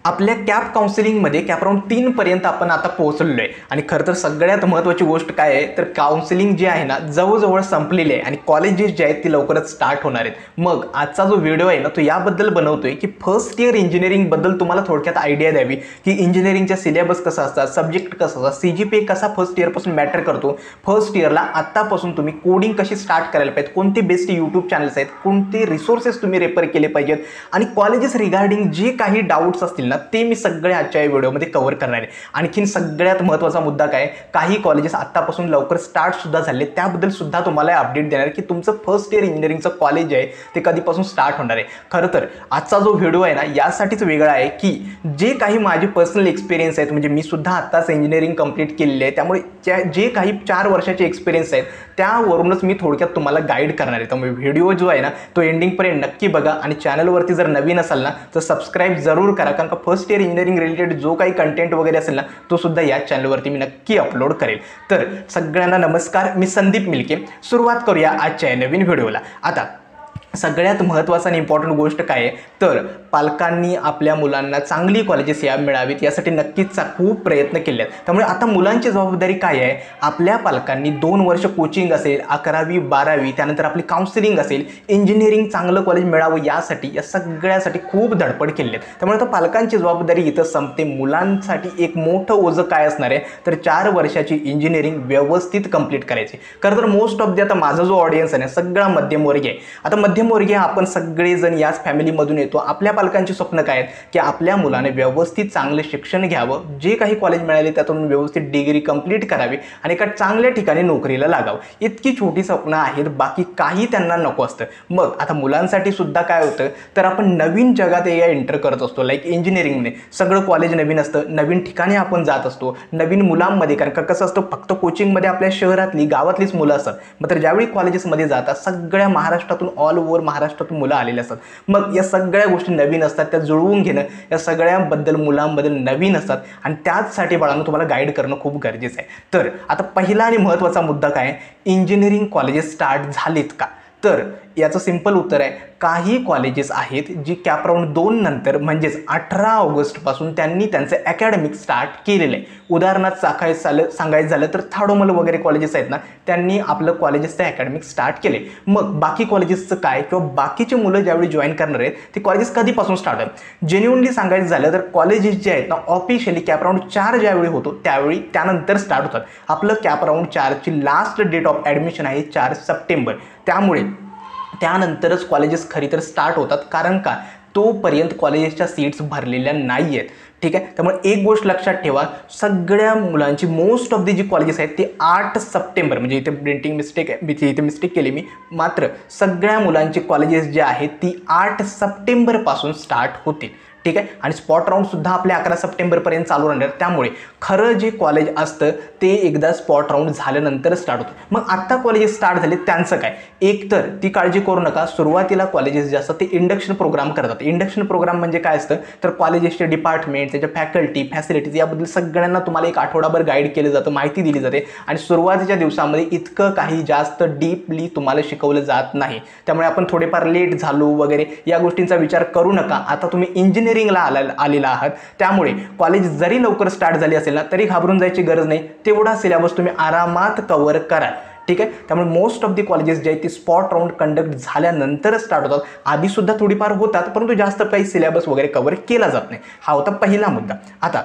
आपल्या cap काउन्सिलिंगमध्ये cap round 3 पर्यंत आपण आता पोहोचलेलो आहे आणि खरं तर सगळ्यात महत्त्वाची गोष्ट काय आहे तर काउन्सिलिंग जे आहे ना जवळजवळ संपलेली आहे आणि कॉलेजेस जे आहेत ती लवकरच स्टार्ट होणार आहेत। मग आजचा जो व्हिडिओ आहे ना तो याबद्दल बनवतोय की फर्स्ट इयर इंजिनिअरिंगबद्दल तुम्हाला थोडक्यात आयडिया द्यावी की इंजिनिअरिंगचा सिलेबस कसा असतात, सब्जेक्ट कसा असतात, CGPA कसा फर्स्ट इयरपासून मॅटर करतो, फर्स्ट इयरला आत्तापासून तुम्ही कोडिंग कशी स्टार्ट करायला पाहिजे, कोणते बेस्ट यूट्यूब चॅनल्स आहेत, कोणते रिसोर्सेस तुम्ही रेफर केले पाहिजेत आणि कॉलेजेस रिगार्डिंग जे काही डाऊट्स असतील ते मी सगळे आजच्या व्हिडिओमध्ये कव्हर करणार आहे। आणखीन सगळ्यात महत्त्वाचा मुद्दा काय, काही कॉलेजेस आत्तापासून लवकर स्टार्ट सुद्धा झाले त्याबद्दल सुद्धा तुम्हाला अपडेट देणार की तुमचं फर्स्ट इयर इंजिनिअरिंगचं कॉलेज आहे ते कधीपासून स्टार्ट होणार आहे। खरं तर आजचा जो व्हिडिओ आहे ना यासाठीच वेगळा आहे की जे काही माझे पर्सनल एक्सपिरियन्स आहेत, म्हणजे मी सुद्धा आत्ताच इंजिनिअरिंग कंप्लीट केलेली आहे, त्यामुळे जे काही 4 वर्षाचे एक्सपिरियन्स आहेत त्यावरूनच मी थोडक्यात तुम्हाला गाईड करणार आहे। त्यामुळे व्हिडिओ जो आहे ना तो एंडिंगपर्यंत नक्की बघा आणि चॅनलवरती जर नवीन असाल ना तर सबस्क्राईब जरूर करा, कारण का फर्स्ट इयर इंजिनिअरिंग रिलेटेड जो काही कंटेंट वगैरे असेल ना तो सुद्धा या चॅनलवरती मी नक्की अपलोड करेल। तर सगळ्यांना नमस्कार, मी संदीप मिलके। सुरुवात करूया आजच्या नवीन व्हिडिओला। आता सगळ्यात महत्त्वाचा आणि इम्पॉर्टंट गोष्ट काय आहे तर पालकांनी आपल्या मुलांना चांगली कॉलेजेस मिळावीत यासाठी नक्कीच खूप प्रयत्न केले आहेत। त्यामुळे आता मुलांची जबाबदारी काय आहे, आपल्या पालकांनी 2 वर्ष कोचिंग असेल, 11वी 12वी त्यानंतर आपली काउन्सिलिंग असेल, इंजिनिअरिंग चांगलं कॉलेज मिळावं यासाठी या सगळ्यासाठी खूप धडपड केली आहे। त्यामुळे आता पालकांची जबाबदारी इथं संपते। मुलांसाठी एक मोठं ओझं काय असणार आहे तर 4 वर्षाची इंजिनिअरिंग व्यवस्थित कंप्लीट करायची। खरं तर मोस्ट ऑफ द आता माझा जो ऑडियन्स आहे सगळा मध्यमवर्गीय आहे। आता मध्यमवर्गीय आपण सगळेजण याच फॅमिलीमधून येतो। आपल्या पालकांची स्वप्न काय आहेत की आपल्या मुलाने व्यवस्थित चांगले शिक्षण घ्यावं, जे काही कॉलेज मिळाले त्यातून व्यवस्थित डिग्री कंप्लीट करावी आणि एका चांगल्या ठिकाणी नोकरीला लागावं। इतकी छोटी स्वप्न आहेत, बाकी काही त्यांना नको असतं। मग आता मुलांसाठी सुद्धा काय होतं तर आपण नवीन जगात एंटर करत असतो, लाईक इंजिनिअरिंगने सगळं कॉलेज नवीन असतं, नवीन ठिकाणी आपण जात असतो, नवीन मुलांमध्ये, कारण का कसं असतं फक्त कोचिंगमध्ये आपल्या शहरातली गावातलीच मुलं असतात, मात्र ज्यावेळी कॉलेजेसमध्ये जातात सगळ्या महाराष्ट्रातून ऑल ओव्हर महाराष्ट्रातून मुलं आलेले असतात। मग या सगळ्या गोष्टी नवीन असतात, त्या जुळवून घेणं या सगळ्याबद्दल मुलांबद्दल नवीन असतात आणि त्याचसाठी बाळांनो तुम्हाला गाईड करणं खूप गरजेचं आहे। तर आता पहिला आणि महत्त्वाचा मुद्दा काय, इंजिनिअरिंग कॉलेजेस स्टार्ट झालीत का, तर याचं सिंपल उत्तर आहे काही कॉलेजेस आहेत जी कॅप राऊंड 2 नंतर म्हणजेच 18 ऑगस्टपासून त्यांनी त्यांचं अकॅडमिक स्टार्ट केलेलं आहे। उदाहरणार्थ सांगायचं झालं तर थाडोमल वगैरे कॉलेजेस आहेत ना त्यांनी आपलं कॉलेजेसचं अकॅडमिक स्टार्ट केले। मग बाकी कॉलेजेसचं काय किंवा बाकीचे मुलं ज्यावेळी जॉईन करणार आहेत ते कॉलेजेस कधीपासून स्टार्ट आहेत, जेन्युइनली सांगायचं झालं तर कॉलेजेस जे आहेत ना ऑफिशियली कॅप राऊंड 4 ज्यावेळी होतो त्यावेळी त्यानंतर स्टार्ट होतात। आपलं कॅप राऊंड 4ची लास्ट डेट ऑफ ॲडमिशन आहे 4 सप्टेंबर, त्यामुळे त्यानंतरच कॉलेजेस खरी तर स्टार्ट होतात, कारण का तोपर्यंत कॉलेजेसच्या सीट्स भरलेल्या नाही आहेत। ठीक आहे, त्यामुळे एक गोष्ट लक्षात ठेवा, सगळ्या मुलांची most of the G colleges आहेत ते 8 सप्टेंबर, म्हणजे इथे प्रिंटिंग मिस्टेक आहे, इथे मिस्टेक केली मी, मात्र सगळ्या मुलांची कॉलेजेस जे आहेत ती 8 सप्टेंबरपासून स्टार्ट होतील। ठीक आहे, आणि स्पॉट राऊंड सुद्धा आपल्या 11 सप्टेंबरपर्यंत चालू राहणार, त्यामुळे खरं जे कॉलेज असतं ते एकदा स्पॉट राऊंड झाल्यानंतर स्टार्ट होतं। मग आत्ता कॉलेजेस स्टार्ट झाले त्यांचं काय, एक तर ती काळजी करू नका, सुरुवातीला कॉलेजेस जे असतात ते इंडक्शन प्रोग्राम करतात। इंडक्शन प्रोग्राम म्हणजे काय असतं तर कॉलेजेसचे डिपार्टमेंट, त्याच्या फॅकल्टी, फॅसिलिटीज याबद्दल सगळ्यांना तुम्हाला एक आठवडाभर गाईड केलं जातं, माहिती दिली जाते आणि सुरुवातीच्या दिवसामध्ये इतकं काही जास्त डीपली तुम्हाला शिकवलं जात नाही, त्यामुळे आपण थोडेफार लेट झालो वगैरे या गोष्टींचा विचार करू नका। आता तुम्ही इंजिनिअरिंगला आलेला आहात, त्यामुळे कॉलेज जरी लवकर स्टार्ट झाली असेल ना तरी घाबरून जायची गरज नाही, तेवढा सिलेबस तुम्ही आरामात कव्हर करा। ठीक आहे, त्यामुळे मोस्ट ऑफ दी कॉलेजेस जे आहेत ती स्पॉट राऊंड कंडक्ट झाल्यानंतरच स्टार्ट होतात, आधी सुद्धा थोडीफार होतात परंतु जास्त काही सिलेबस वगैरे कव्हर केला जात नाही। हा होता पहिला मुद्दा। आता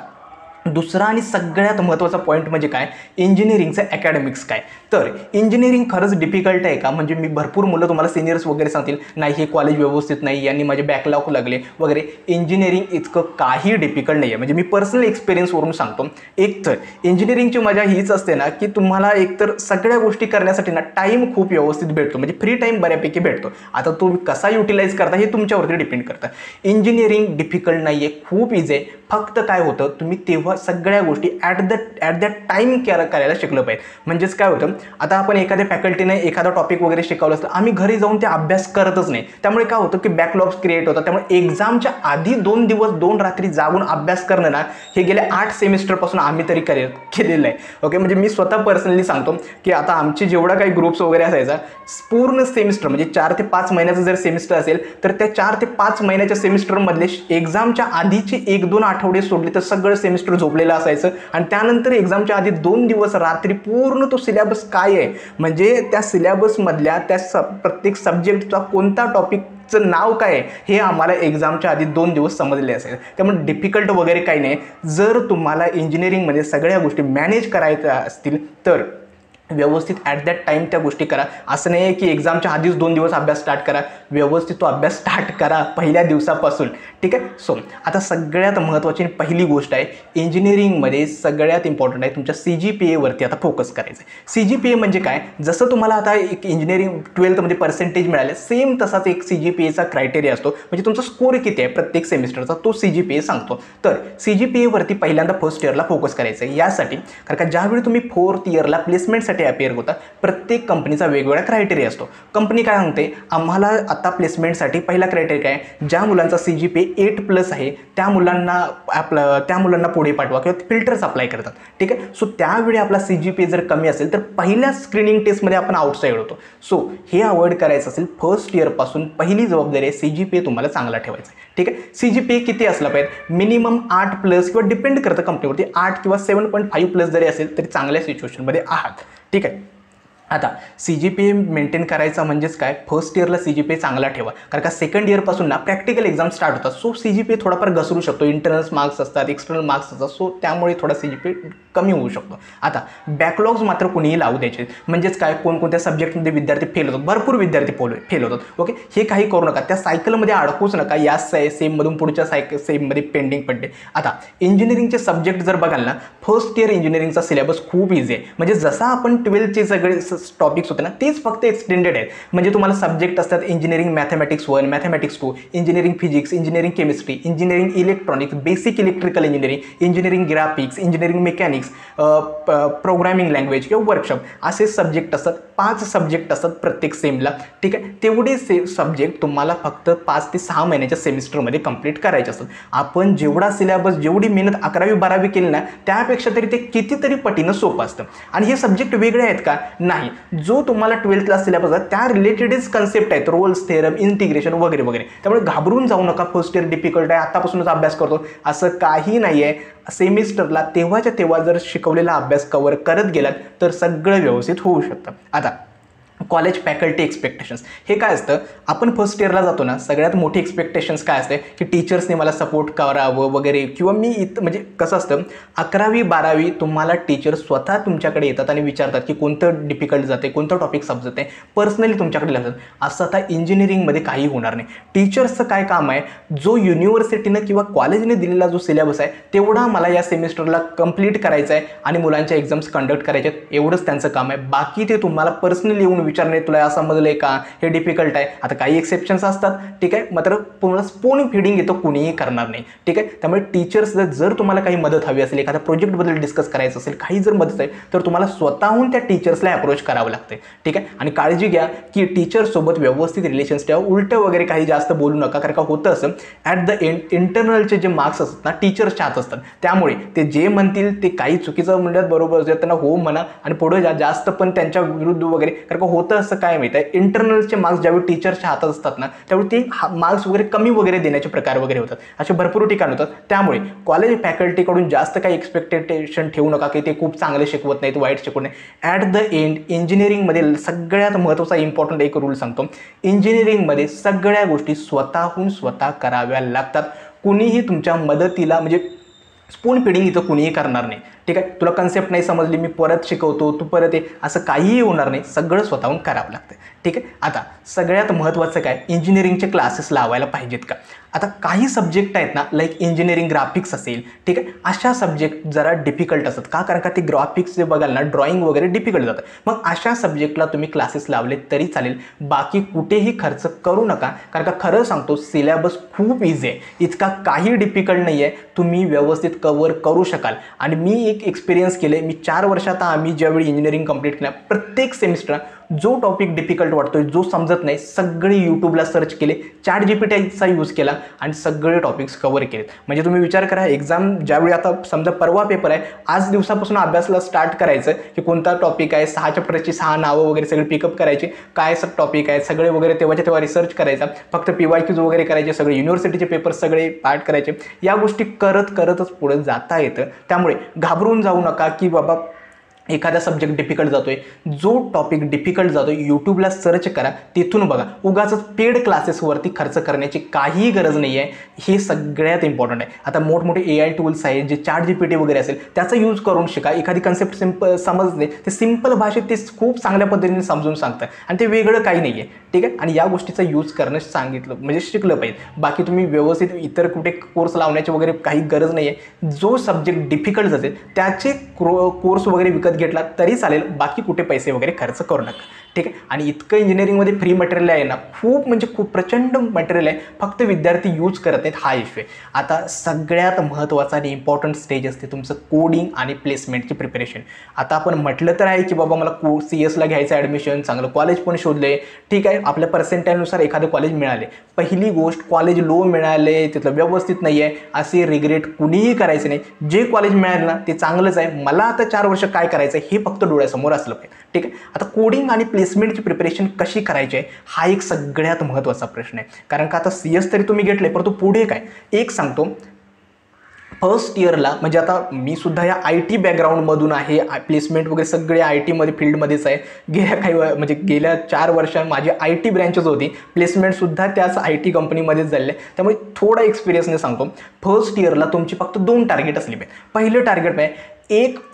दुसरा आणि सगळ्यात महत्त्वाचा पॉईंट म्हणजे काय, इंजिनिअरिंगचं अकॅडमिक्स काय, तर इंजिनिअरिंग खरंच डिफिकल्ट आहे का, म्हणजे मी भरपूर मुलं तुम्हाला सिनियर्स वगैरे सांगतील नाही हे कॉलेज व्यवस्थित नाही, यांनी माझे बॅकलॉग लागले वगैरे, इंजिनिअरिंग इतकं काही डिफिकल्ट नाही आहे। म्हणजे मी पर्सनल एक्सपिरियन्सवरून सांगतो, एक तर इंजिनिअरिंगची मजा हीच असते ना की तुम्हाला एकतर सगळ्या गोष्टी करण्यासाठी ना टाईम खूप व्यवस्थित भेटतो, म्हणजे फ्री टाईम बऱ्यापैकी भेटतो। आता तुम्ही कसा युटिलाइज करता हे तुमच्यावरती डिपेंड करतं। इंजिनिअरिंग डिफिकल्ट नाही आहे, खूप इझी आहे, फक्त काय होतं तुम्ही तेव्हा सगळ्या गोष्टी ॲट दॅट टाईम करायला शिकलं पाहिजे. म्हणजेच काय होतं, आता आपण एखाद्या फॅकल्टीने एखादा टॉपिक वगैरे शिकवलं असतं, आम्ही घरी जाऊन ते अभ्यास करतच नाही. त्यामुळे काय होतं की बॅकलॉग्स क्रिएट होतात. त्यामुळे एक्झामच्या आधी 2 दिवस 2 रात्री जागून अभ्यास करणं ना, हे गेल्या 8 सेमिस्टरपासून आम्ही तरी केलेलं आहे. ओके, म्हणजे मी स्वतः पर्सनली सांगतो की आता आमचे जेवढा काही ग्रुप्स वगैरे असायचा, पूर्ण सेमिस्टर म्हणजे 4 ते 5 महिन्याचं जर सेमिस्टर असेल तर त्या 4 ते 5 महिन्याच्या सेमिस्टरमधले एक्झामच्या आधीचे 1-2 आठवडे सोडले तर सगळं सेमिस्टर झोपलेलं असायचं. आणि त्यानंतर एक्झामच्या आधी 2 दिवस रात्री पूर्ण तो सिलेबस काय आहे, म्हणजे त्या सिलेबसमधल्या त्या प्रत्येक सब्जेक्टचा कोणता टॉपिकचं नाव काय आहे हे आम्हाला एक्झामच्या आधी 2 दिवस समजले असेल. त्यामुळे डिफिकल्ट वगैरे काही नाही. जर तुम्हाला इंजिनिअरिंगमध्ये सगळ्या गोष्टी मॅनेज करायच्या असतील तर व्यवस्थित ॲट दॅट टाईम त्या गोष्टी करा. असं नाही आहे की एक्झामच्या आधीच 2 दिवस अभ्यास स्टार्ट करा. व्यवस्थित तो अभ्यास स्टार्ट करा पहिल्या दिवसापासून. ठीक आहे. सो आता सगळ्यात महत्त्वाची पहिली गोष्ट आहे, इंजिनिअरिंगमध्ये सगळ्यात इम्पॉर्टंट आहे तुमच्या CGPAवरती आता फोकस करायचं आहे. CGPA म्हणजे काय, जसं तुम्हाला आता एक इंजिनिअरिंग 12थमध्ये पर्सेंटेज मिळाले, सेम तसाच एक CGPAचा क्रायटेरिया असतो. म्हणजे तुमचा स्कोर किती आहे प्रत्येक सेमिस्टरचा तो CGPA सांगतो. तर CGPAवरती पहिल्यांदा फर्स्ट इयरला फोकस करायचं आहे. यासाठी कारण का ज्यावेळी तुम्ही 4th इयरला प्लेसमेंटसाठी अपेअर होता, प्रत्येक कंपनीचा वेगवेगळा क्रायटेरिया असतो. कंपनी काय सांगते, आम्हाला आता प्लेसमेंटसाठी पहिला क्रायटेरिया काय, ज्या मुलांचा CGPA 8+ आहे त्या मुलांना पुढे पाठवा किंवा फिल्टर्स अप्लाय करतात. ठीक आहे. सो त्यावेळी आपला CGPA जर कमी असेल तर पहिल्या स्क्रीनिंग टेस्टमध्ये आपण आउटसाईड होतो. सो हे अवॉइड करायचं असेल फर्स्ट इयरपासून पहिली जबाबदारी आहे CGPA तुम्हाला चांगला ठेवायचा आहे. ठीक आहे. CGPA किती असला पाहिजे, मिनिमम 8+ किंवा डिपेंड करतं कंपनीवरती, 8 किंवा 7.5+ जरी असेल तरी चांगल्या सिच्युएशनमध्ये आहात. ठीक आहे. आता CGPA मेंटेन करायचा म्हणजेच काय, फर्स्ट इयरला CGPA चांगला ठेवा. कारण का सेकंड इयरपासून ना प्रॅक्टिकल एक्झाम स्टार्ट होतात. सो CGPA थोडाफार घसरू शकतो. इंटरनल्स मार्क्स असतात, एक्सटर्नल मार्क्स असतात. सो त्यामुळे थोडा CGPA कमी होऊ शकतो. आता बॅकलॉग्स मात्र कोणीही लावू द्यायचे. म्हणजेच काय, कोणकोणत्या सब्जेक्टमध्ये विद्यार्थी फेल होतात, भरपूर विद्यार्थी फेल होतात. ओके, हे काही करू नका. त्या सायकलमध्ये अडकूच नका. या सेममधून पुढच्या सेममध्ये पेंडिंग पडते. आता इंजिनिअरिंगचे सब्जेक्ट जर बघाल ना, फर्स्ट इयर इंजिनिअरिंगचा सिलेबस खूप इझी आहे. म्हणजे जसा आपण 12चे सगळे टॉपिक्स होते ना, तेच फक्त एक्सटेंडेड आहेत. म्हणजे तुम्हाला सब्जेक्ट असतात engineering mathematics 1, mathematics 2, engineering physics, engineering chemistry, engineering electronics, basic electrical engineering, engineering graphics, engineering mechanics, programming language किंवा वर्कशॉप, असे सब्जेक्ट असतात. 5 सब्जेक्ट असतात प्रत्येक सेमला. ठीक आहे. तेवढे सब्जेक्ट तुम्हाला फक्त 5 ते 6 महिन्याच्या सेमिस्टरमध्ये कंप्लीट करायचे असतात. आपण जेवढा सिलेबस, जेवढी मेहनत 11वी-12वी केली ना, त्यापेक्षा तरी ते कितीतरी पटीनं सोपं असतं. आणि हे सब्जेक्ट वेगळे आहेत का, नाही. जो तुम्हाला 12thला सिलेबस आहे त्या रिलेटेडच कन्सेप्ट आहेत, रोल्स, थेरम, इंटिग्रेशन वगैरे वगैरे. त्यामुळे घाबरून जाऊ नका, फर्स्ट इयर डिफिकल्ट आहे आतापासूनच अभ्यास करतो, असं काही नाही आहे. सेमिस्टरला तेव्हाच्या तेव्हा जर शिकवलेला अभ्यास कव्हर करत गेलात तर सगळं व्यवस्थित होऊ शकतं. आता कॉलेज फॅकल्टी एक्सपेक्टेशन्स हे काय असतं, आपण फर्स्ट इयरला जातो ना, सगळ्यात मोठी एक्सपेक्टेशन्स काय असते की टीचर्सने मला सपोर्ट करावं वगैरे, किंवा मी म्हणजे कसं असतं 11वी-12वी तुम्हाला टीचर स्वतः तुमच्याकडे येतात आणि विचारतात की कोणतं डिफिकल्ट जाते, कोणतं टॉपिक समजत आहे, पर्सनली तुमच्याकडे लागतात. असं आता इंजिनिअरिंगमध्ये काही होणार नाही. टीचर्सचं काय काम आहे, जो युनिव्हर्सिटीनं किंवा कॉलेजने दिलेला जो सिलेबस आहे तेवढा मला या सेमिस्टरला कंप्लीट करायचा आहे आणि मुलांच्या एक्झाम्स कंडक्ट करायचे आहेत, एवढंच त्यांचं काम आहे. बाकी ते तुम्हाला पर्सनली येऊन विचारणे, तुला असं समजलंय का, हे डिफिकल्ट आहे. आता काही एक्सेप्शन्स असतात. ठीक आहे. मात्र तुम्हाला स्पून फिडिंग येतं कुणीही करणार नाही. ठीक आहे. त्यामुळे टीचर्स जर तुम्हाला काही मदत हवी असेल, एखाद्या प्रोजेक्टबद्दल डिस्कस करायचं असेल, काही जर मदत आहे तर तुम्हाला स्वतःहून त्या टीचर्सला अप्रोच करावं लागते. ठीक आहे. आणि काळजी घ्या की टीचर्ससोबत व्यवस्थित रिलेशन्स ठेवा. उलटं वगैरे काही जास्त बोलू नका. कारण का होतं असं, ॲट द एंड इंटरनलचे जे मार्क्स असतात ना, टीचर्सच्या हात असतात. त्यामुळे ते जे म्हणतील ते काही चुकीचं म्हणतात बरोबर असेल त्यांना हो म्हणा आणि पुढे जास्त पण त्यांच्या विरुद्ध वगैरे. कारण का होतं असं काय माहिती आहे, इंटरनलचे मार्क्स ज्यावेळी टीचर्सच्या हातात असतात ना, त्यावेळी ते मार्क्स वगैरे कमी वगैरे देण्याचे प्रकार वगैरे होतात. असे भरपूर ठिकाण होतात. त्यामुळे कॉलेज फॅकल्टीकडून जास्त काही एक्सपेक्टेशन ठेवू नका की ते खूप चांगले शिकवत नाहीत, वाईट शिकवत नाही. ॲट द एंड इंजिनिअरिंगमध्ये सगळ्यात महत्त्वाचा इम्पॉर्टंट एक रूल सांगतो, इंजिनिअरिंगमध्ये सगळ्या गोष्टी स्वतःहून स्वतः कराव्या लागतात. कुणीही तुमच्या मदतीला म्हणजे स्पून फिडिंग इथं कुणीही करणार नाही. ठीक आहे. तुला कन्सेप्ट नाही समजली, मी परत शिकवतो, तू परत ये, असं काहीही होणार नाही. सगळं स्वतःहून करावं लागतं. ठीक आहे. आता सगळ्यात महत्त्वाचं काय, इंजिनिअरिंगचे क्लासेस लावायला पाहिजेत का. आता काही सब्जेक्ट आहेत ना, लाईक इंजिनिअरिंग ग्राफिक्स असेल, ठीक आहे, अशा सब्जेक्ट जरा डिफिकल्ट असतात. का? कारण का ते ग्राफिक्स जे बघाल ना, ड्रॉइंग वगैरे डिफिकल्ट जातं. मग अशा सब्जेक्टला तुम्ही क्लासेस लावले तरी चालेल, बाकी कुठेही खर्च करू नका. कारण का खरं सांगतो, सिलेबस खूप इझी आहे, इतका काही डिफिकल्ट नाही आहे, तुम्ही व्यवस्थित कव्हर करू शकाल. आणि मी एक एक्सपिरियन्स केले, मी 4 वर्षात आम्ही ज्यावेळी इंजिनिअरिंग कंप्लीट केलं, प्रत्येक सेमिस्टर जो टॉपिक डिफिकल्ट वाटतोय, जो समजत नाही, सगळे यूट्यूबला सर्च केले, ChatGPTचा यूज केला आणि सगळे टॉपिक्स कव्हर केलेत. म्हणजे तुम्ही विचार करा, एक्झाम ज्यावेळी आता समजा परवा पेपर आहे, आज दिवसापासून अभ्यासला स्टार्ट करायचं की कोणता टॉपिक आहे, 6 चॅप्टरची 6 नावं वगैरे सगळे पिकअप करायचे, काय सब टॉपिक आहे सगळे वगैरे तेव्हाच्या तेव्हा रिसर्च करायचा, फक्त PYQs वगैरे करायचे, सगळे युनिव्हर्सिटीचे पेपर सगळे पार्ट करायचे. या गोष्टी करतच पुढे जाता येतं. त्यामुळे घाबरून जाऊ नका की बाबा एखादा सब्जेक्ट डिफिकल्ट जातोय, जो टॉपिक डिफिकल्ट जातोय यूट्यूबला सर्च करा, तिथून बघा. उगाच पेड क्लासेसवरती खर्च करण्याची काही गरज नाही आहे, हे सगळ्यात इम्पॉर्टंट आहे. आता मोठमोठे AI टूल्स आहेत, जे ChatGPT वगैरे असेल त्याचा यूज करून शिका. एखादी कन्सेप्ट सिंपल समजले, ते सिंपल भाषेत ते खूप चांगल्या पद्धतीने समजून सांगतात आणि ते वेगळं काही नाही आहे, ठीक आहे. आणि या गोष्टीचा यूज करणं सांगितलं म्हणजे शिकलं पाहिजे. बाकी तुम्ही व्यवस्थित इतर कुठे कोर्स लावण्याची वगैरे काही गरज नाही आहे. जो सब्जेक्ट डिफिकल्ट असेल त्याचे कोर्स वगैरे विकत घेतला तरी चालेल, बाकी कुठे पैसे वगैरे खर्च करू नका, ठीक आहे. आणि इतकं इंजिनिअरिंगमध्ये फ्री मटेरियल आहे ना, खूप म्हणजे खूप प्रचंड मटेरियल आहे, फक्त विद्यार्थी यूज करत नाहीत, हा इश्यू आहे. आता सगळ्यात महत्त्वाचा आणि इम्पॉर्टंट स्टेज असते तुमचं कोडिंग आणि प्लेसमेंटची प्रिपरेशन. आता आपण म्हटलं तर आहे की बाबा मला CS ला घ्यायचं ॲडमिशन, चांगलं कॉलेज पण शोधले, ठीक आहे, आपल्या पर्सेंटाईलनुसार एखादं कॉलेज मिळाले. पहिली गोष्ट, कॉलेज लो मिळाले, तिथलं व्यवस्थित नाही आहे असे रिग्रेट कुणीही करायचं नाही. जे कॉलेज मिळालं ना ते चांगलंच आहे, मला आता 4 वर्ष काय करायचं हे फक्त डोळ्यासमोर असलं पाहिजे, ठीक आहे. आता कोडिंग आणि प्लेसमेंटची प्रिपरेशन कशी करायची आहे, हा एक सगळ्यात महत्त्वाचा प्रश्न आहे. कारण का आता CS तरी तुम्ही घेतले, परंतु पुढे काय, एक सांगतो. फर्स्ट इयरला, म्हणजे आता मी सुद्धा या IT बॅकग्राऊंडमधून आहे, प्लेसमेंट वगैरे सगळे IT फील्डमध्येच आहे. गेल्या 4 वर्षात माझी IT ब्रँचच होती, प्लेसमेंटसुद्धा त्याच IT कंपनीमध्येच झाले. त्यामुळे थोडा एक्सपिरियन्सने सांगतो. फर्स्ट इयरला तुमची फक्त 2 टार्गेट असली पाहिजे. पहिलं टार्गेट आहे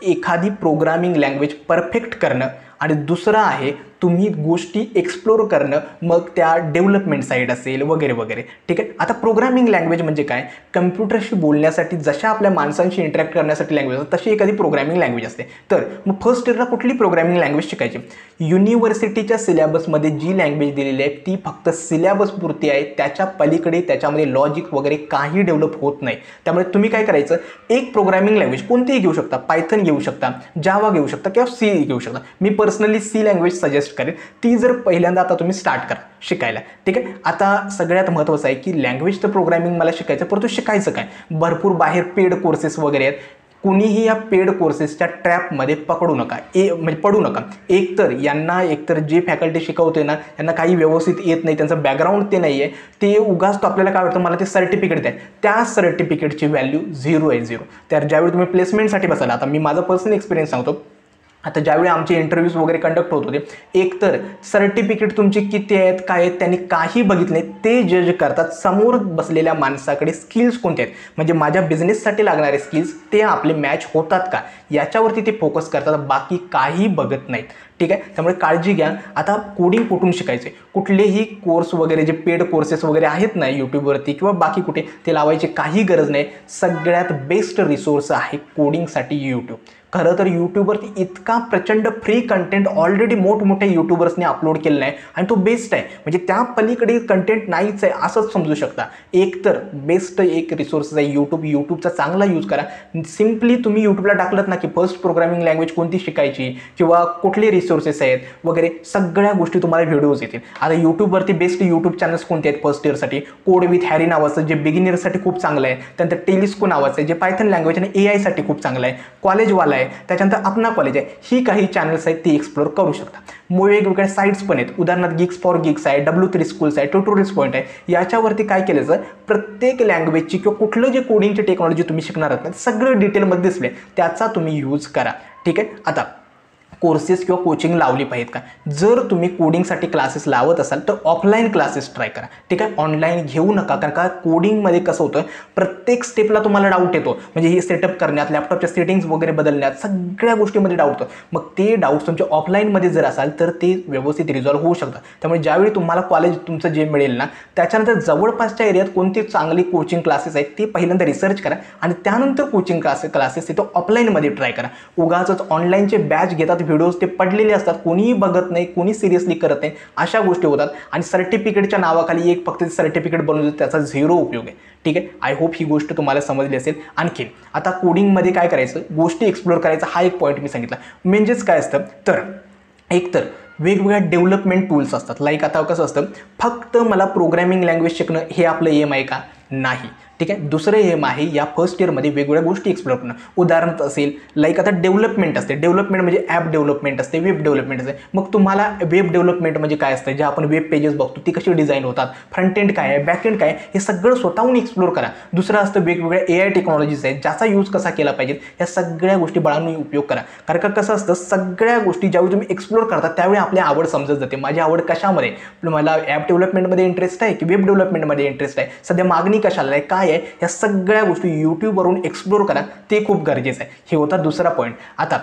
एखादी प्रोग्रामिंग लँग्वेज परफेक्ट करणं, आणि दुसरं आहे तुम्ही गोष्टी एक्सप्लोर करणं, मग त्या डेव्हलपमेंट साईड असेल वगैरे वगैरे, ठीक आहे. आता प्रोग्रामिंग लँग्वेज म्हणजे काय, कम्प्युटरशी बोलण्यासाठी जशा आपल्या माणसांशी इंटरॅक्ट करण्यासाठी लँग्वेज असते, तशी एखादी प्रोग्रामिंग लँग्वेज असते. तर मग फर्स्ट इयरला कुठली प्रोग्रामिंग लँग्वेज शिकायची, युनिव्हर्सिटीच्या सिलेबसमध्ये जी लँग्वेज दिलेली आहे ती फक्त सिलेबस पुरती आहे, त्याच्या पलीकडे त्याच्यामध्ये लॉजिक वगैरे काही डेव्हलप होत नाही. त्यामुळे तुम्ही काय करायचं, एक प्रोग्रामिंग लँग्वेज कोणतीही घेऊ शकता, पायथन घेऊ शकता, जावा घेऊ शकता किंवा C घेऊ शकता. मी पर्सनली C लँग्वेज सजेस्ट करेन. ती जर पहिल्यांदा आता तुम्ही स्टार्ट करा शिकायला, ठीक आहे. आता सगळ्यात महत्त्वाचं आहे की लँग्वेज तर प्रोग्रामिंग मला शिकायचं, परंतु शिकायचं काय, भरपूर बाहेर पेड कोर्सेस वगैरे आहेत. कुणीही या पेड कोर्सेसच्या ट्रॅपमध्ये पडू नका. एकतर जे फॅकल्टी शिकवते ना त्यांना काही व्यवस्थित येत नाही, त्यांचं बॅकग्राऊंड ते नाही आहे, ते उगाच तो आपल्याला काय वाटतं मला ते सर्टिफिकेट द्या, त्या सर्टिफिकेटची व्हॅल्यू 0 आहे, 0. तर ज्यावेळी तुम्ही प्लेसमेंटसाठी बसाल, आता मी माझा पर्सनल एक्सपिरियन्स सांगतो. आता ज्यावेळी आमचे इंटरव्ह्यूज वगैरे कंडक्ट होत होते, एकतर सर्टिफिकेट तुमचे किती आहेत काय आहेत त्यांनी काही बघितले, ते जज करतात समोर बसलेल्या माणसाकडे स्किल्स कोणते आहेत, म्हणजे माझ्या बिझनेससाठी लागणारे स्किल्स ते आपले मॅच होतात का, याच्यावरती ते फोकस करतात, बाकी काही बघत नाहीत, ठीक आहे. त्यामुळे काळजी घ्या. आता कोडिंग कुठून शिकायचे, कुठलेही कोर्स वगैरे जे पेड कोर्सेस वगैरे आहेत ना यूट्यूबवरती किंवा बाकी कुठे, ते लावायची काही गरज नाही. सगळ्यात बेस्ट रिसोर्स आहे कोडिंगसाठी यूट्यूब. खरं तर यूट्यूबवरती इतका प्रचंड फ्री कंटेंट ऑलरेडी मोठमोठ्या यूट्यूबर्सने अपलोड केलेला आहे आणि तो बेस्ट आहे, म्हणजे त्या पलीकडे कंटेंट नाहीच आहे असंच समजू शकता. एकतर बेस्ट एक रिसोर्स आहे यूट्यूबचा चांगला यूज करा. सिम्पली तुम्ही यूट्यूबला टाकलं ना की फर्स्ट प्रोग्रामिंग लँग्वेज कोणती शिकायची किंवा कुठले रिसोर्सेस आहेत वगैरे, सगळ्या गोष्टी तुम्हाला व्हिडिओज येतील. आता यूट्यूबवरती बेस्ट यूट्यूब चॅनल्स कोणते आहेत फर्स्ट इयरसाठी, कोड विथ हॅरी नावाचं जे बिगिनरसाठी खूप चांगलं आहे, त्यानंतर टेलिस्को नावाचं आहे जे पायथन लँग्वेज आणि AI साठी खूप चांगलं आहे, कॉलेजवाला आहे, त्याच्यानंतर अपना कॉलेज आहे, ही काही चॅनल्स आहेत ती एक्सप्लोर करू शकता. वेगवेगळ्या साईट्स पण आहेत, उदाहरणार्थ Geeks for Geeks आहे, W3 स्कूल्स आहे, ट्युटोरियल्स पॉईंट आहे. याच्यावरती काय केलं जर प्रत्येक लँग्वेजची किंवा कुठलं जे कोडिंगची टेक्नॉलॉजी तुम्ही शिकणार आहात ना सगळं डिटेलमध्ये दिसले, त्याचा तुम्ही यूज करा, ठीक आहे. आता कोर्सेस किंवा कोचिंग लावली पाहिजेत का? जर तुम्ही कोडिंगसाठी क्लासेस लावत असाल तर ऑफलाईन क्लासेस ट्राय करा, ठीक आहे. ऑनलाईन घेऊ नका, कारण का कोडिंगमध्ये कसं होतं, प्रत्येक स्टेपला तुम्हाला डाऊट येतो. म्हणजे हे सेटअप करण्यात, लॅपटॉपच्या सेटिंग्स वगैरे बदलण्यात, सगळ्या गोष्टीमध्ये डाऊट होतं. मग ते डाऊट्स तुमच्या ऑफलाईनमध्ये जर असाल तर ते व्यवस्थित रिझॉल्व्ह होऊ शकतात. त्यामुळे ज्यावेळी तुम्हाला कॉलेज तुमचं जे मिळेल ना, त्याच्यानंतर जवळपासच्या एरियात कोणते चांगली कोचिंग क्लासेस आहेत ते पहिल्यांदा रिसर्च करा आणि त्यानंतर कोचिंग क्लासेस तिथं ऑफलाईनमध्ये ट्राय करा. उगाचच ऑनलाईनचे बॅच घेतात, व्हिडिओज ते पडलेले असतात, कोणीही बघत नाही, कोणी सिरियसली करत नाही, अशा गोष्टी होतात आणि सर्टिफिकेटच्या नावाखाली एक फक्त सर्टिफिकेट बनवून त्याचा झिरो उपयोग आहे, ठीक आहे. आय होप ही गोष्ट तुम्हाला समजली असेल. आणखी आता कोडिंगमध्ये काय करायचं, गोष्टी एक्सप्लोर करायचा, हा एक पॉईंट मी सांगितला. म्हणजेच काय असतं तर एक तर वेगवेगळ्या डेव्हलपमेंट टूल्स असतात. लाईक आता कसं असतं, फक्त मला प्रोग्रॅमिंग लँग्वेज शिकणं हे आपलं एम आहे का? नाही, ठीक आहे. दुसरं एम आहे या फर्स्ट इयरमध्ये वेगवेगळ्या गोष्टी एक्सप्लोर करणं. उदाहरण असेल लाईक आता डेव्हलपमेंट असते, डेव्हलपमेंट म्हणजे ॲप डेव्हलपमेंट असते, वेब डेव्हलपमेंट असते. मग तुम्हाला वेब डेव्हलपमेंट म्हणजे काय असतं, जे आपण वेब पेजेस बघतो ती कशी डिझाईन होतात, फ्रंट एंड काय आहे, बॅक एंड काय आहे, हे सगळं स्वतःहून एक्सप्लोर करा. दुसरं असतं वेगवेगळ्या AI टेक्नॉलॉजीज आहेत, ज्याचा यूज कसा केला पाहिजे, या सगळ्या गोष्टी बाळांनी उपयोग करा. कारण का कसं असतं, सगळ्या गोष्टी ज्यावेळी तुम्ही एक्सप्लोर करता त्यावेळी आपली आवड समजत जाते. माझी आवड कशामध्ये, मला ॲप डेव्हलपमेंटमध्ये इंटरेस्ट आहे की वेब डेव्हलपमेंटमध्ये इंटरेस्ट आहे, सध्या मागणी कशाला आहे, काय आहे, या सगळ्या गोष्टी यूट्यूबवरून एक्सप्लोर करा, ते खूप गरजेचं आहे. हे होता दुसरा पॉईंट. आता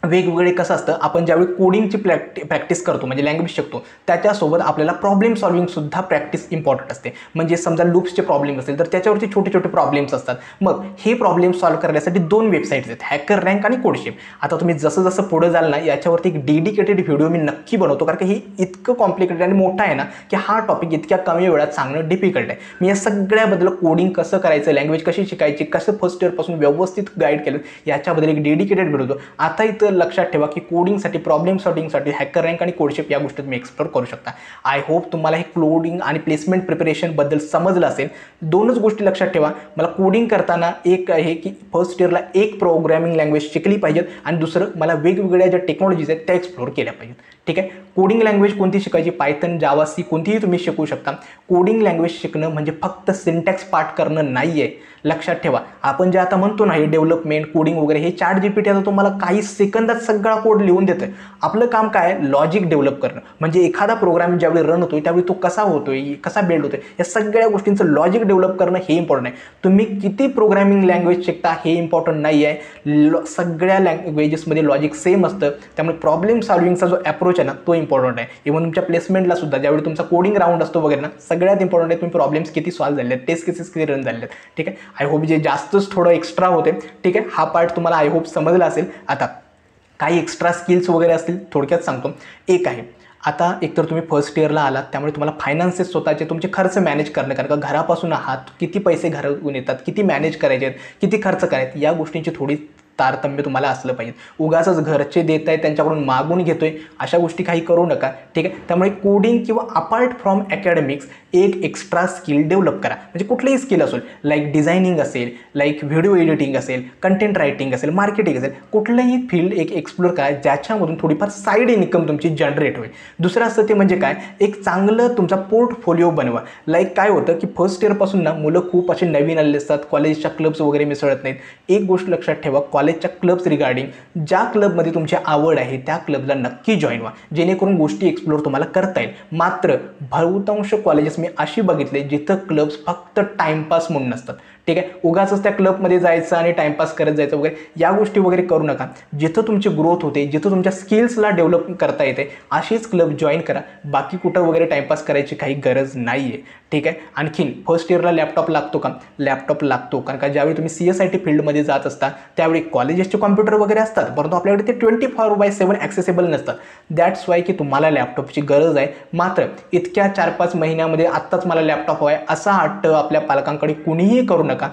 वेगवेगळे कसं असतं, आपण ज्यावेळी कोडिंगची प्रॅक्टिस करतो म्हणजे लँग्वेज शिकतो, त्याच्यासोबत आपल्याला प्रॉब्लेम सॉल्विंगसुद्धा प्रॅक्टिस इम्पॉर्टंट असते. म्हणजे समजा लूप्सचे प्रॉब्लेम असेल तर त्याच्यावरती छोटे छोटे प्रॉब्लेम्स असतात. मग हे प्रॉब्लेम सॉल्व्ह करण्यासाठी 2 वेबसाईट्स आहेत, हॅकर रँक आणि कोडशेप. आता तुम्ही जसं जसं पुढे जाल ना, याच्यावरती एक डेडिकेटेड व्हिडिओ मी नक्की बनवतो, कारण की हे इतकं कॉम्प्लिकेटेड आणि मोठा आहे ना की हा टॉपिक इतक्या कमी वेळात सांगणं डिफिकल्ट आहे. मी या सगळ्याबद्दल कोडिंग कसं करायचं, लँग्वेज कशी शिकायची, कसं फर्स्ट इयरपासून व्यवस्थित गाईड केलं, याच्याबद्दल एक डेडिकेटेड व्हिडिओ. आता इथं लक्षात ठेवा की कोडिंगसाठी, प्रॉब्लेम सॉल्विंगसाठी हॅकर रँक आणि कोडशेप या गोष्टी तुम्ही एक्सप्लोर करू शकता. आय होप तुम्हाला हे कोडिंग आणि प्लेसमेंट प्रिपरेशन बद्दल समजलं असेल. 2च गोष्टी लक्षात ठेवा, मला कोडिंग करताना एक आहे की फर्स्ट इयरला एक प्रोग्रॅमिंग लँग्वेज शिकली पाहिजेत आणि दुसरं मला वेगवेगळ्या ज्या टेक्नॉलॉजीज आहेत त्या एक्सप्लोर केल्या पाहिजेत, ठीक आहे. कोडिंग लँग्वेज कोणती शिकायची, पायथन, जावा, सी कोणतीही तुम्ही शिकू शकता. कोडिंग लँग्वेज शिकणं म्हणजे फक्त सिंटॅक्स पार्ट करणं नाही आहे, लक्षात ठेवा. आपण जे आता म्हणतो ना हे डेव्हलपमेंट कोडिंग वगैरे, हे ChatGPT आता तुम्हाला काही सेकंदात सगळा कोड लिहून देतोय. आपलं काम काय आहे, लॉजिक डेव्हलप करणं. म्हणजे एखादा प्रोग्राम ज्यावेळी रन होतोय त्यावेळी तो कसा होतोय, कसा बिल्ड होतोय, या सगळ्या गोष्टींचं लॉजिक डेव्हलप करणं हे इम्पॉर्टंट आहे. तुम्ही किती प्रोग्रामिंग लँग्वेज शिकता हे इम्पॉर्टंट नाही आहे, सगळ्या लँग्वेजेसमध्ये लॉजिक सेम असतं. त्यामुळे प्रॉब्लेम सॉल्विंगचा जो अप्रोच आहे ना तो इम्पॉर्टंट आहे. इव्हन तुमच्या प्लेसमेंटला सुद्धा ज्यावेळी तुमचा कोडिंग राऊंड असतो वगैरे ना, सगळ्यात इम्पॉर्टंट आहे तुम्ही प्रॉब्लेम्स किती सॉल्व्ह झाले आहेत, टेस्ट केसेस किती रन झाले आहेत, ठीक आहे. आय होप जे जास्तच थोडं एक्स्ट्रा होते, ठीक आहे. हा पार्ट तुम्हाला आय होप समजला असेल. आता काही एक्स्ट्रा स्किल्स वगैरे असतील थोडक्यात सांगतो. एक आहे, आता एकतर तुम्ही फर्स्ट इयरला आलात त्यामुळे तुम्हाला फायनान्सेस स्वतःचे तुमचे खर्च मॅनेज करणं, कारण का घरापासून आहात, किती पैसे घरातून येतात, किती मॅनेज करायचे आहेत, किती खर्च करायचे, या गोष्टींची थोडी तारतम्य तुम्हाला असलं पाहिजे. उगाचच घरचे देत आहे त्यांच्याकडून मागून घेतोय अशा गोष्टी काही करू नका, ठीक आहे. त्यामुळे कोडिंग किंवा अपार्ट फ्रॉम अकॅडमिक्स एक एक्स्ट्रा स्किल डेव्हलप करा. म्हणजे कुठलीही स्किल असेल, लाईक डिझायनिंग असेल, लाईक व्हिडिओ एडिटिंग असेल, कंटेंट रायटिंग असेल, मार्केटिंग असेल, कुठलंही फील्ड एक एक्सप्लोर करा ज्याच्यामधून थोडीफार साईड इन्कम तुमची जनरेट होईल. दुसरं असतं ते म्हणजे काय, एक चांगलं तुमचा पोर्टफोलिओ बनवा. लाईक काय होतं की फर्स्ट इयरपासून ना मुलं खूप असे नवीन आलेले असतात, कॉलेजच्या क्लब्स वगैरे मिसळत नाहीत. एक गोष्ट लक्षात ठेवा, कॉलेजच्या क्लब्स रिगार्डिंग ज्या क्लबमध्ये तुमची आवड आहे त्या क्लबला नक्की जॉईन व्हा, जेणेकरून गोष्टी एक्सप्लोर तुम्हाला करता येईल. मात्र बहुतांश कॉलेजेस मी अशी बघितले जिथं क्लब्स फक्त टाइमपास म्हणून नसतात, ठीक आहे. उगाचच त्या क्लबमध्ये जायचं आणि टाइमपास करत जायचं वगैरे, या गोष्टी वगैरे करू नका. जिथं तुमची ग्रोथ होते, जिथं तुमच्या स्किल्सला डेव्हलप करता येते अशीच क्लब जॉईन करा. बाकी कुठं वगैरे टाइमपास करायची काही गरज नाही आहे, ठीक आहे. आणखीन फर्स्ट इयरला लॅपटॉप लागतो का? लॅपटॉप लागतो, कारण का ज्यावेळी तुम्ही CSIT फील्डमध्ये जात असता त्यावेळी कॉलेजेसचे कॉम्प्युटर वगैरे असतात, परंतु आपल्याकडे ते 24/7 ॲक्सेसेबल नसतात. दॅट्स वाय की तुम्हाला लॅपटॉपची गरज आहे. मात्र इतक्या 4-5 महिन्यामध्ये आत्ताच मला लॅपटॉप हवा आहे असा हट्ट आपल्या पालकांकडे कुणीही करू नका.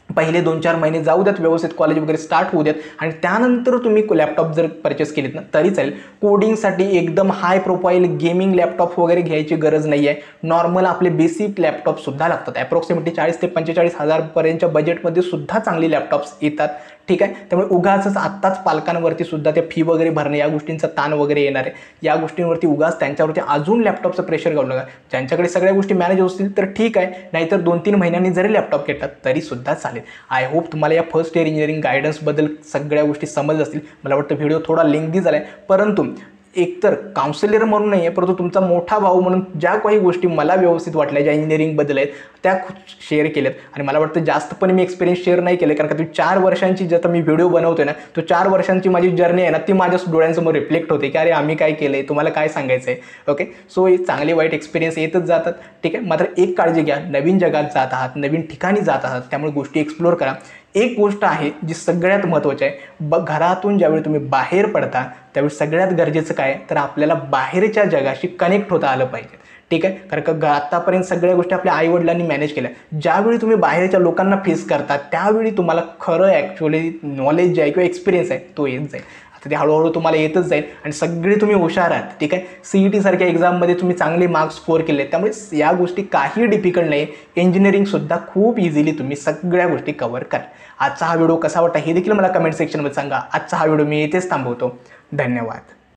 पहिले 2-4 महिने जाऊ द्यात, व्यवस्थित कॉलेज वगैरे स्टार्ट होऊ द्यात आणि त्यानंतर तुम्ही लॅपटॉप जर परचेस केलीत ना तरी चालेल. कोडिंगसाठी एकदम हाय प्रोफाईल गेमिंग लॅपटॉप वगैरे घ्यायची गरज नाही आहे. नॉर्मल आपले बेसिक लॅपटॉपसुद्धा लागतात. ॲप्रॉक्सिमेटली 40,000 ते 45,000 पर्यंतच्या बजेटमध्ये सुद्धा चांगली लॅपटॉप्स येतात, ठीक आहे. त्यामुळे उगाचच आत्ताच पालकांवरती सुद्धा त्या फी वगैरे भरणं या गोष्टींचा ताण वगैरे येणार आहे. या गोष्टींवरती उगाच त्यांच्यावरती अजून लॅपटॉपचं प्रेशर घालू नका. ज्यांच्याकडे सगळ्या गोष्टी मॅनेज असतील तर ठीक आहे, नाहीतर 2-3 महिन्यांनी जरी लॅपटॉप घेतला तरी सुद्धा चालेल. आय होप तुम्हाला या फर्स्ट इयर इंजिनिअरिंग गायडन्सबद्दल सगळ्या गोष्टी समजत असतील. मला वाटतं व्हिडिओ थोडा लेंथी झाला आहे, परंतु एकतर काउन्सिलर म्हणून नाही आहे, परंतु तुमचा मोठा भाऊ म्हणून ज्या काही गोष्टी मला व्यवस्थित वाटल्या, ज्या इंजिनिअरिंगबद्दल आहेत त्या शेअर केल्यात. आणि मला वाटतं जास्त पण मी एक्सपिरियन्स शेअर नाही केले, कारण का तुम्ही 4 वर्षांची जे आता मी व्हिडिओ बनवतोय ना, तो 4 वर्षांची माझी जर्नी आहे ना, ती माझ्या डोळ्यांसमोर रिफ्लेक्ट होते की अरे आम्ही काय केलंय, तुम्हाला काय सांगायचं आहे. ओके, सो चांगले वाईट एक्सपिरियन्स येतच जातात. ठीक आहे, मात्र एक काळजी घ्या, नवीन जगात जात आहात, नवीन ठिकाणी जात आहात, त्यामुळे गोष्टी एक्सप्लोर करा. एक गोष्ट आहे जी सगळ्यात महत्त्वाची आहे, घरातून ज्यावेळी तुम्ही बाहेर पडता त्यावेळी सगळ्यात गरजेचं काय तर आपल्याला बाहेरच्या जगाशी कनेक्ट होता आलं पाहिजे. ठीक आहे, कारण का आतापर्यंत सगळ्या गोष्टी आपल्या आईवडिलांनी मॅनेज केल्या. ज्यावेळी तुम्ही बाहेरच्या लोकांना फेस करता त्यावेळी तुम्हाला खरं ॲक्च्युअली नॉलेज जे आहे किंवा एक्सपिरियन्स आहे तो येत जाईल. आता ते हळूहळू तुम्हाला येतच जाईल आणि सगळे तुम्ही हुशार आहात. ठीक आहे, CET सारख्या एक्झाममध्ये तुम्ही चांगले मार्क्स स्कोअर केले, त्यामुळे या गोष्टी काही डिफिकल्ट नाही. इंजिनिअरिंगसुद्धा खूप इझिली तुम्ही सगळ्या गोष्टी कव्हर करा. आजचा हा व्हिडिओ कसा वाटला हे देखील मला कमेंट सेक्शनमध्ये सांगा. आजचा हा व्हिडिओ मी इथेच थांबवतो. धन्यवाद.